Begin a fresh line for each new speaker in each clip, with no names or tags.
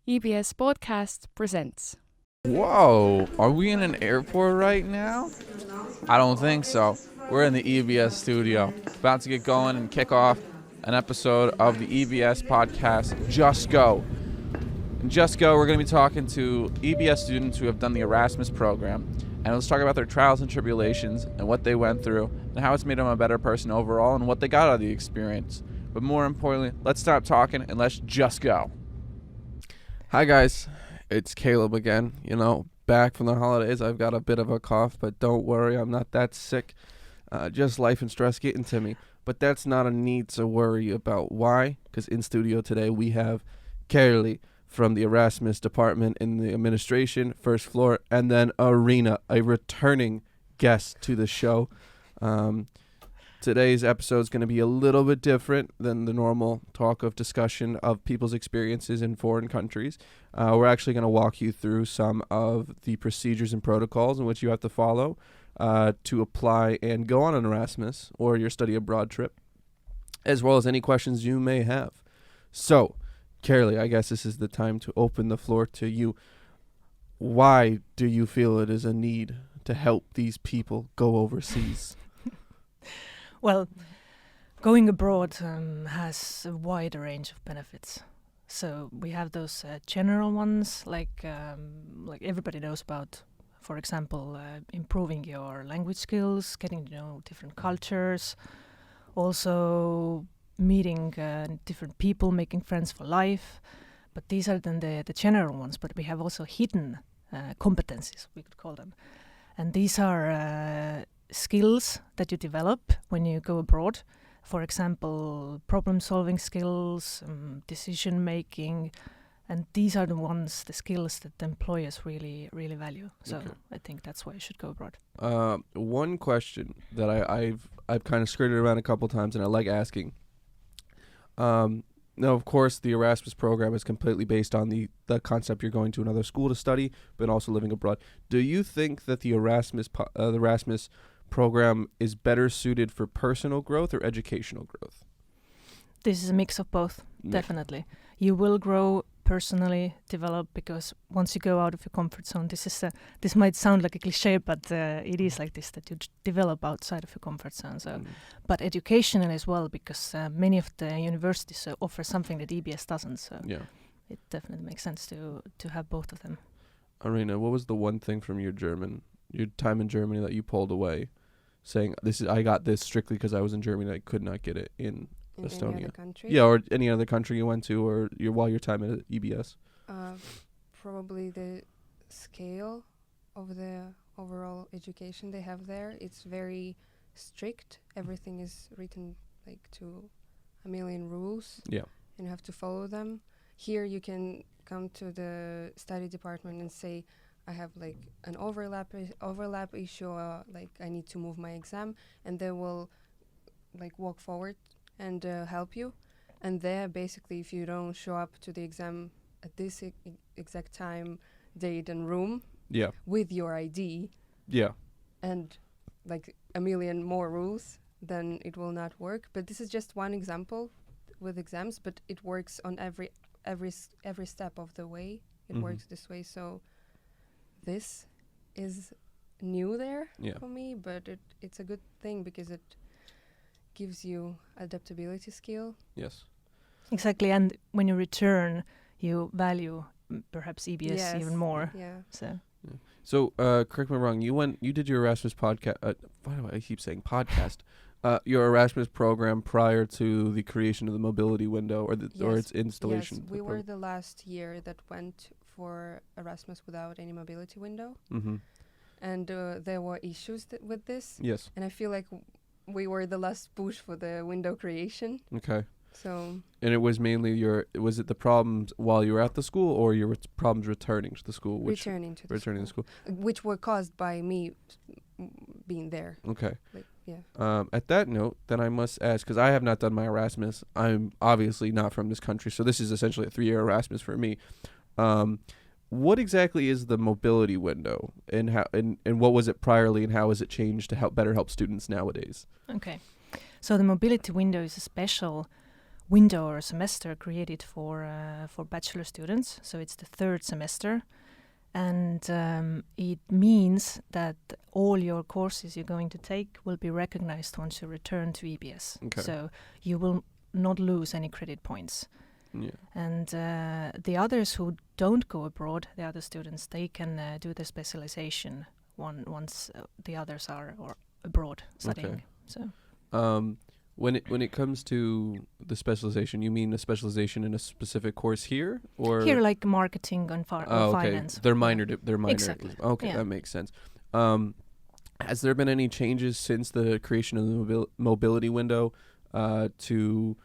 EBS Podcast presents.
Whoa, are we in an airport right now? I don't think so. We're in the EBS studio, about to get going and kick off an episode of the EBS podcast, Just Go. In Just Go, we're going to be talking to EBS students who have done the Erasmus program, and let's talk about their trials and tribulations and what they went through and how it's made them a better person overall and what they got out of the experience. But more importantly, let's stop talking and let's just go. Hi guys, it's Caleb again. Back from the holidays. I've got a bit of a cough, but don't worry, I'm not that sick. Just life and stress getting to me. But that's not a need to worry about. Why? Because in studio today we have Kerli from the Erasmus department in the administration, first floor, and then Arina, a returning guest to the show. Today's episode is going to be a little bit different than the normal talk of discussion of people's experiences in foreign countries. We're actually going to walk you through some of the procedures and protocols in which you have to follow to apply and go on an Erasmus or your study abroad trip, as well as any questions you may have. So, Kerli, I guess this is the time to open the floor to you. Why do you feel it is a need to help these people go overseas?
Well, going abroad has a wide range of benefits. So we have those general ones, like everybody knows about, for example, improving your language skills, getting to know different cultures, also meeting different people, making friends for life. But these are then the general ones, but we have also hidden competencies, we could call them. And these are skills that you develop when you go abroad. For example, problem-solving skills, decision-making, and these are the skills that the employers really, really value. So okay. I think that's why you should go abroad.
One question that I've kind of skirted around a couple times, and I like asking. Now, of course, the Erasmus program is completely based on the concept you're going to another school to study, but also living abroad. Do you think that the Erasmus program is better suited for personal growth or educational growth?
This is a mix of both, definitely. You will grow personally, develop, because once you go out of your comfort zone, this might sound like a cliche, but it is like this, that you develop outside of your comfort zone. So, but educationally as well, because many of the universities offer something that EBS doesn't. So it definitely makes sense to have both of them.
Arina, what was the one thing from your time in Germany that you pulled away, saying I got this strictly because I was in Germany, I could not get it in Estonia?
Any other country?
Yeah, or any other country you went to, or while your time at EBS?
Probably the scale of the overall education they have there. It's very strict. Everything is written to a million rules. Yeah. And you have to follow them. Here you can come to the study department and say, I have an overlap issue, I need to move my exam, and they will walk forward and help you. And there, basically, if you don't show up to the exam at this exact time, date, and room, with your ID, and a million more rules, then it will not work. But this is just one example with exams, but it works on every step of the way. It works this way. So this is new there for me, but it's a good thing because it gives you adaptability skill.
Yes.
Exactly, and when you return, you value perhaps EBS even more.
Yeah.
So, correct me if I'm wrong, you did your Erasmus podcast, why do I keep saying podcast? Your Erasmus program prior to the creation of the mobility window or its installation.
Yes, we were the last year that went for Erasmus without any mobility window.
Mm-hmm.
And there were issues with this.
Yes.
And I feel like we were the last push for the window creation.
Okay.
So.
And it was mainly was it the problems while you were at the school, or your problems returning to the school?
Returning to the school. Which were caused by me being there.
Okay.
Yeah.
At that note, then I must ask, because I have not done my Erasmus. I'm obviously not from this country, so this is essentially a 3-year Erasmus for me. What exactly is the mobility window, and how and what was it priorly, and how has it changed to better help students nowadays?
Okay, so the mobility window is a special window or semester created for bachelor students. So it's the third semester, and it means that all your courses you're going to take will be recognized once you return to EBS.
Okay.
So you will not lose any credit points.
Yeah.
And the others who don't go abroad, the other students, they can do the specialization once the others are abroad studying.
Okay.
So
when it comes to the specialization, you mean a specialization in a specific course here, or
here, like marketing and or finance.
They're minor. They're minor.
Exactly.
Okay,
Yeah.
that makes sense. Has there been any changes since the creation of the mobility window to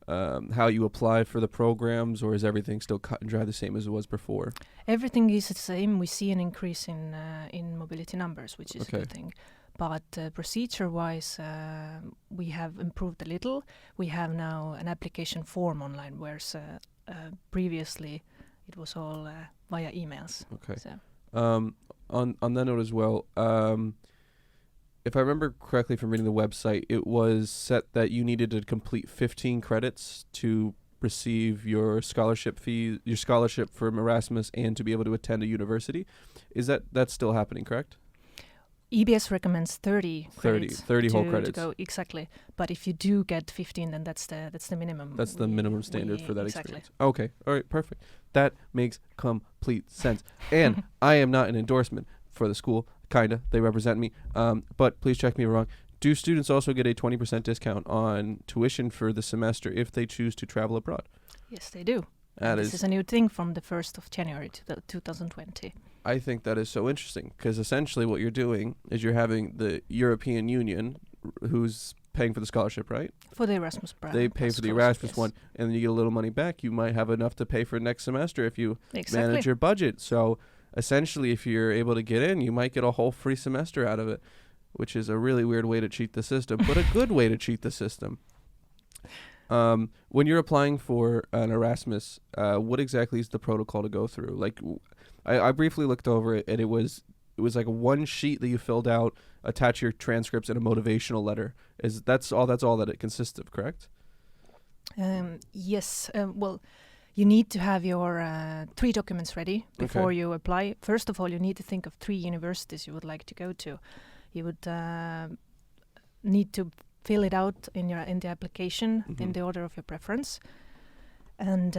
how you apply for the programs, or is everything still cut and dry the same as it was before?
Everything is the same. We see an increase in mobility numbers, which is a good thing. But procedure-wise, we have improved a little. We have now an application form online, whereas previously it was all via emails.
Okay.
So.
On that note as well, if I remember correctly from reading the website, it was set that you needed to complete 15 credits to receive your scholarship fee, your scholarship from Erasmus, and to be able to attend a university. Is that's still happening, correct?
EBS recommends 30 credits.
30 whole credits.
To go, exactly. But if you do get 15, then that's the minimum.
That's the minimum standard for that
exactly.
experience. Okay. All right. Perfect. That makes complete sense. And I am not an endorsement for the school. Kinda. They represent me. But please check me wrong. Do students also get a 20% discount on tuition for the semester if they choose to travel abroad?
Yes, they do. This is a new thing from the 1st of January 2020.
I think that is so interesting because essentially what you're doing is you're having the European Union who's paying for the scholarship, right?
For the Erasmus program.
They pay for the Erasmus one, and then you get a little money back. You might have enough to pay for next semester if you manage your budget. So essentially, if you're able to get in, you might get a whole free semester out of it, which is a really weird way to cheat the system, but a good way to cheat the system. When you're applying for an Erasmus, what exactly is the protocol to go through? Like, I briefly looked over it, and it was like one sheet that you filled out, attach your transcripts, and a motivational letter. That's all that it consists of, correct?
Yes. Well, you need to have your 3 documents ready before you apply. First of all, you need to think of 3 universities you would like to go to. You would need to fill it out in the application in the order of your preference. And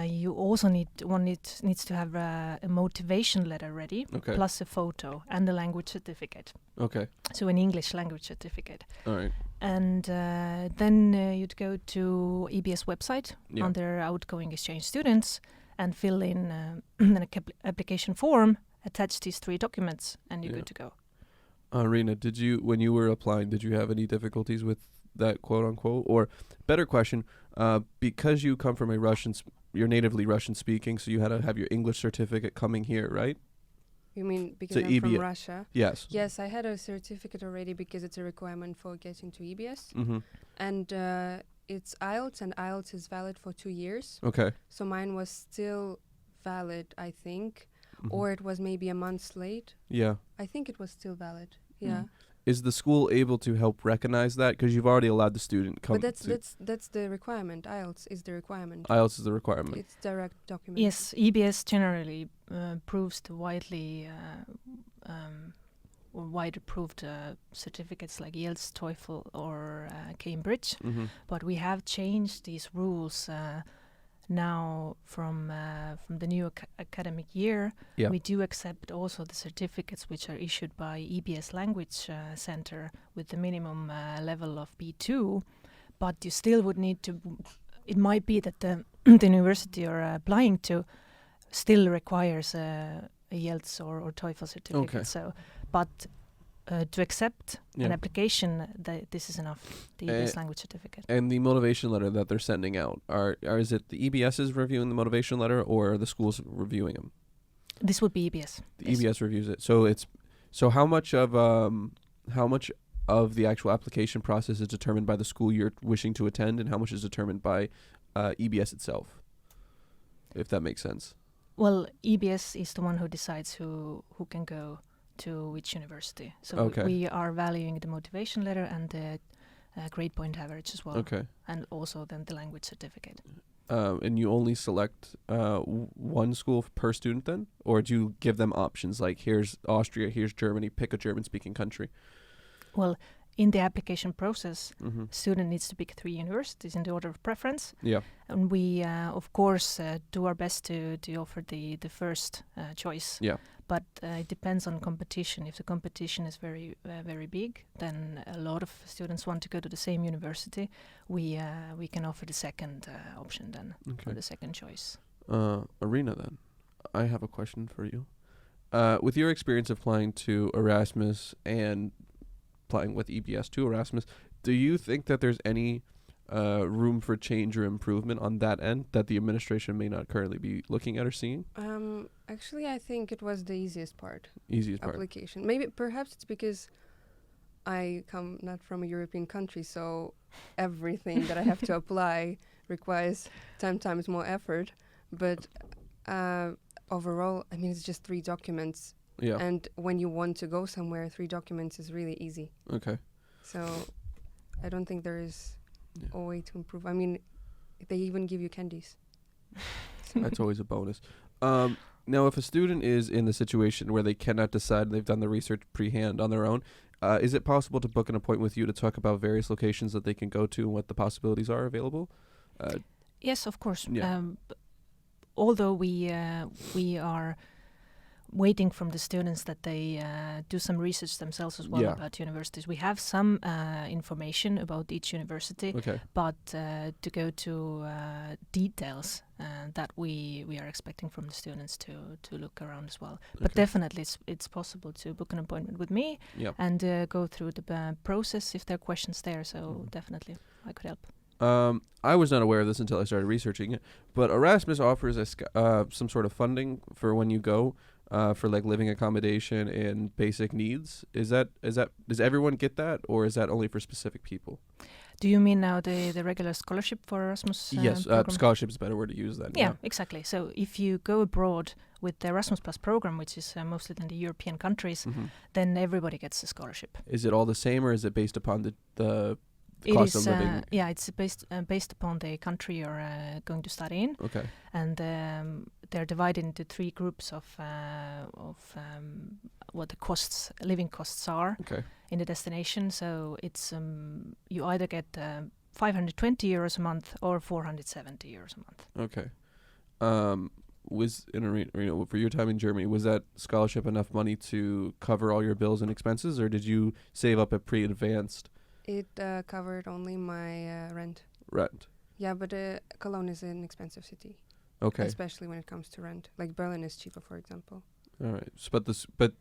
you also needs to have a motivation letter ready, plus a photo and a language certificate.
Okay.
So an English language certificate.
All right.
And then you'd go to EBS website under outgoing exchange students and fill in an application form, attach these 3 documents, and you're good to go.
Arina, when you were applying, did you have any difficulties with that quote unquote? Or better question, because you come from you're natively Russian speaking, so you had to have your English certificate coming here, right?
You mean because I'm from Russia?
Yes.
Yes, I had a certificate already because it's a requirement for getting to EBS.
Mm-hmm.
And it's IELTS, and IELTS is valid for 2 years.
Okay.
So mine was still valid, I think. Or it was maybe a month late.
Yeah.
I think it was still valid. Yeah.
Is the school able to help recognize that? Because you've already allowed the student come.
But that's the requirement. IELTS is the requirement.
IELTS is the requirement.
It's direct document.
Yes, EBS generally proves the widely wide approved certificates like IELTS, TOEFL, or Cambridge.
Mm-hmm.
But we have changed these rules now from the new academic year. We do accept also the certificates which are issued by EBS Language Center with the minimum level of B2, but you still would need to. It might be that the university you're applying to still requires a IELTS or TOEFL certificate.
Okay.
So, but to accept an application, this is enough, the EBS language certificate.
And the motivation letter that they're sending out, is it the EBS is reviewing the motivation letter, or are the schools reviewing them?
This would be EBS.
The EBS reviews it. So how much of the actual application process is determined by the school you're wishing to attend, and how much is determined by EBS itself, if that makes sense?
Well, EBS is the one who decides who can go to which university. So we are valuing the motivation letter and the grade point average as well.
Okay.
And also then the language certificate.
And you only select one school per student then? Or do you give them options like here's Austria, here's Germany, pick a German-speaking country?
Well, in the application process,
Mm-hmm.
student needs to pick 3 universities in the order of preference.
Yeah.
And we, of course, do our best to offer the first choice.
Yeah.
But it depends on competition. If the competition is very big, then a lot of students want to go to the same university. We can offer the second option then for the second choice.
Arina, then, I have a question for you. With your experience applying to Erasmus and applying with EBS to Erasmus, do you think that there's any room for change or improvement on that end that the administration may not currently be looking at or seeing?
Actually, I think it was the easiest part.
Easiest part.
Application. Maybe perhaps it's because I come not from a European country, so everything that I have to apply requires 10 times more effort. But overall, I mean, it's just 3 documents.
Yeah.
And when you want to go somewhere, 3 documents is really easy.
Okay.
So I don't think there is a way to improve. I mean, they even give you candies.
That's always a bonus. Now, if a student is in the situation where they cannot decide, they've done the research pre-hand on their own, is it possible to book an appointment with you to talk about various locations that they can go to and what the possibilities are available?
Yes, of course.
Yeah.
Although we are waiting from the students that they do some research themselves as well about universities. We have some information about each university, but to go to details that we are expecting from the students to look around as well. But definitely it's possible to book an appointment with me and go through the process if there are questions there. So definitely I could help.
I was not aware of this until I started researching it, but Erasmus offers some sort of funding for when you go for like living accommodation and basic needs. Does everyone get that, or is that only for specific people?
Do you mean now the regular scholarship for Erasmus?
Yes,
program?
scholarship is a better word to use then.
Yeah, exactly. So if you go abroad with the Erasmus Plus program, which is mostly in the European countries, then everybody gets a scholarship.
Is it all the same, or is it based upon the cost of living?
It's based upon the country you're going to study in.
Okay.
And they're divided into 3 groups of what the living costs are in the destination. So it's you either get 520 euros a month or 470 euros a month.
Okay. Was in Arina, for your time in Germany, was that scholarship enough money to cover all your bills and expenses, or did you save up a pre-advanced?
It covered only my rent.
Rent.
Yeah, but Cologne is an expensive city.
Okay.
Especially when it comes to rent. Like Berlin is cheaper, for example.
All right. But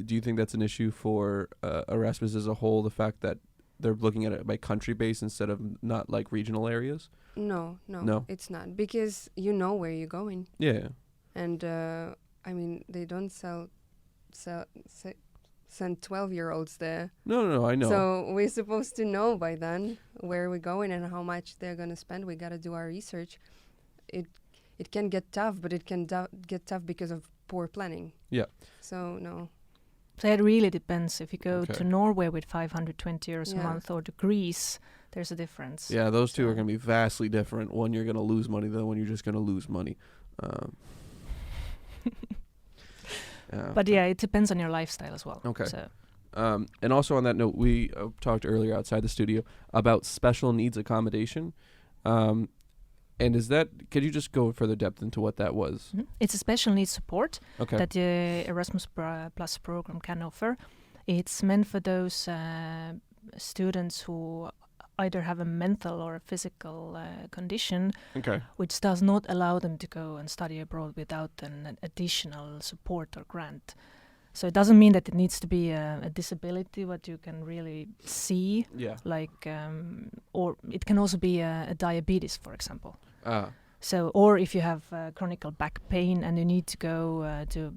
do you think that's an issue for Erasmus as a whole, the fact that they're looking at it by country base instead of not like regional areas?
No, it's not. Because you know where you're going.
Yeah.
And, I mean, they don't send 12-year-olds there.
No, I know.
So we're supposed to know by then where we're going and how much they're going to spend. We got to do our research. It can get tough, but it can get tough because of poor planning.
Yeah.
So, no.
So it really depends. If you go to Norway with 520 euros a month or to Greece, there's a difference.
Yeah, those two are going to be vastly different. One, you're going to lose money. The other one, you're just going to lose money.
But yeah, it depends on your lifestyle as well.
Okay.
So.
And also on that note, we talked earlier outside the studio about special needs accommodation. And could you just go further depth into what that was?
Mm-hmm. It's a special needs support that the Erasmus Plus program can offer. It's meant for those students who either have a mental or a physical condition which does not allow them to go and study abroad without an additional support or grant. So it doesn't mean that it needs to be a disability what you can really see, like, or it can also be a diabetes, for example. So, or if you have chronic back pain and you need to go to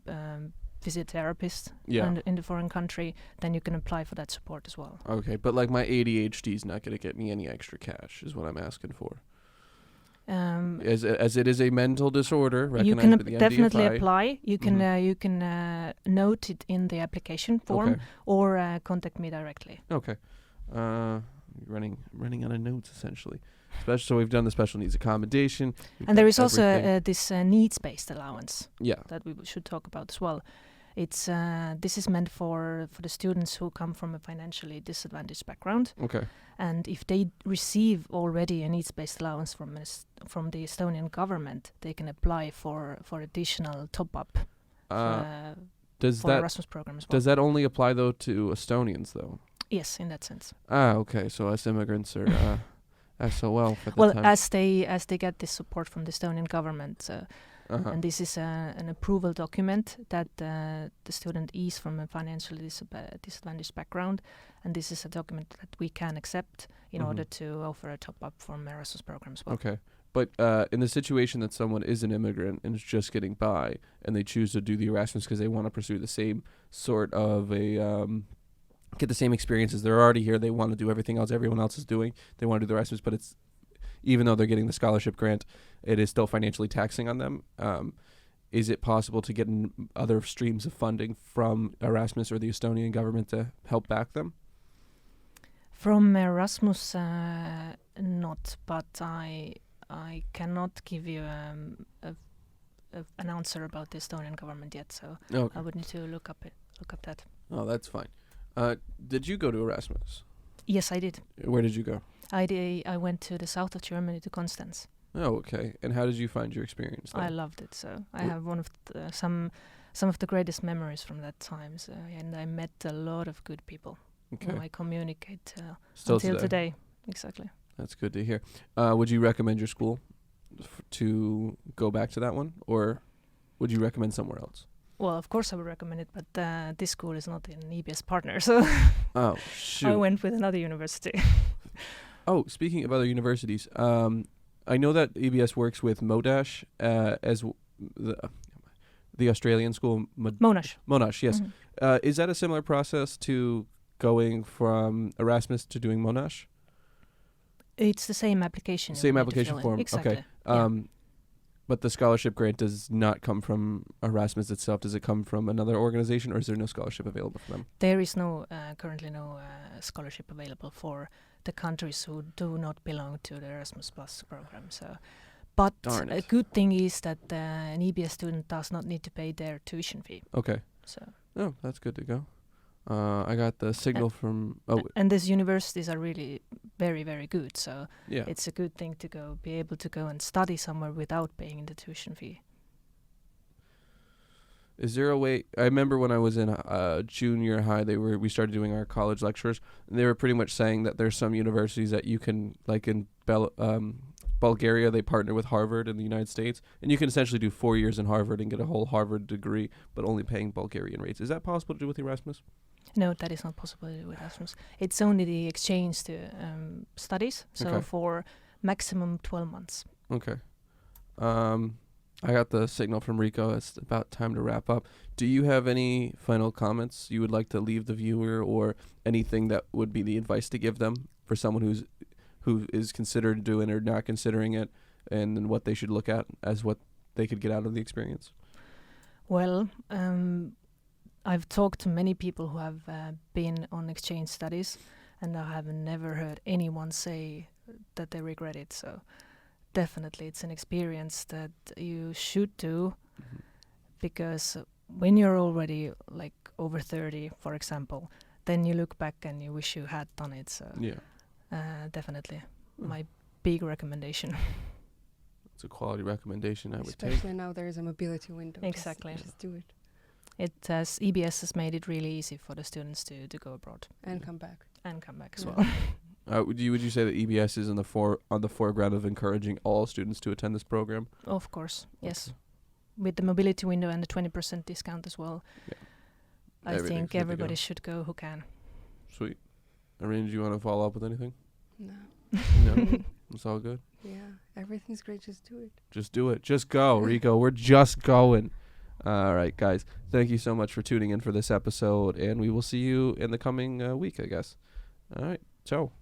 physiotherapist in the foreign country, then you can apply for that support as well.
Okay, but like my ADHD is not going to get me any extra cash, is what I'm asking for. As it is a mental disorder,
you can
by the
definitely
NDFI.
apply. You can note it in the application form or contact me directly.
Okay. running out of notes essentially. So we've done the special needs accommodation.
And there is also this needs-based allowance
Yeah.
that we should talk about as well. It's this is meant for the students who come from a financially disadvantaged background.
Okay.
And if they receive already a needs-based allowance from the Estonian government, they can apply for additional top-up for Erasmus program as well.
Does that only apply though to Estonians though?
Yes, in that sense.
Okay. So us immigrants are SOL for the
Well,
time.
as they get this support from the Estonian government, and this is an approval document that the student is from a financially disadvantaged background, and this is a document that we can accept in order to offer a top-up from Erasmus program as well.
Okay. But in the situation that someone is an immigrant and is just getting by, and they choose to do the Erasmus because they want to pursue the same sort of get the same experiences. They're already here. They want to do everything else everyone else is doing. They want to do the Erasmus, but it's even though they're getting the scholarship grant, it is still financially taxing on them. Is it possible to get other streams of funding from Erasmus or the Estonian government to help back them?
From Erasmus, not, but I cannot give you an answer about the Estonian government yet, so
Okay.
I would need to look up that.
Oh, that's fine. Did you go to Erasmus?
Yes, I did.
Where did you go?
I went to the south of Germany, to Constance.
Oh, okay. And how did you find your experience there?
I loved it. So I have one of some of the greatest memories from that time. So, and I met a lot of good people who I communicate
Still
until today. Exactly.
That's good to hear. Would you recommend your school to go back to that one, or would you recommend somewhere else?
Well, of course I would recommend it, but this school is not an EBS partner, so
Oh, shoot.
I went with another university.
Oh, speaking of other universities, I know that EBS works with Monash as the Australian school.
Monash.
Monash, yes.
Mhm.
Is that a similar process to going from Erasmus to doing Monash?
It's the same application. you
Same
need to
application
fill in.
form.
Exactly.
Okay.
Yeah.
But the scholarship grant does not come from Erasmus itself. Does it come from another organization, or is there no scholarship available for them?
There is currently no scholarship available for the countries who do not belong to the Erasmus Plus program. So, but
Darn
a
it.
good thing is that an EBS student does not need to pay their tuition fee.
Okay.
So,
Oh, that's good to go. I got the signal from.
and these universities are really very, very good. So
Yeah.
it's a good thing to be able to go and study somewhere without paying the tuition fee.
Is there a way? I remember when I was in junior high, we started doing our college lectures, and they were pretty much saying that there's some universities that you can, like in Bulgaria, they partner with Harvard in the United States, and you can essentially do 4 years in Harvard and get a whole Harvard degree, but only paying Bulgarian rates. Is that possible to do with Erasmus?
No, that is not possible to do with Erasmus. It's only the exchange to studies, so
Okay.
for maximum 12 months.
Okay. I got the signal from Rico. It's about time to wrap up. Do you have any final comments you would like to leave the viewer, or anything that would be the advice to give them for someone who is considered doing or not considering it, and then what they should look at as what they could get out of the experience?
Well, I've talked to many people who have been on exchange studies, and I have never heard anyone say that they regret it. So definitely it's an experience that you should do, because when you're already like over 30, for example, then you look back and you wish you had done it. So
Yeah.
definitely my big recommendation.
It's a quality recommendation I would take.
Especially now there is a mobility window.
Exactly.
Just do it
EBS has made it really easy for the students to go abroad
and come back.
and come back as
Yeah.
well.
Would you say that EBS is on the foreground of encouraging all students to attend this program?
Of course, yes. With the mobility window and the 20% discount as well.
Yeah.
I
Everything's
think
good to
everybody
go.
should go who can.
Sweet. Arina, do you want to follow up with anything?
No.
No? It's all good?
Yeah. Everything's great. Just do it.
Just do it. Just go, Rico. We're just going. All right, guys. Thank you so much for tuning in for this episode, and we will see you in the coming week, I guess. All right. Ciao.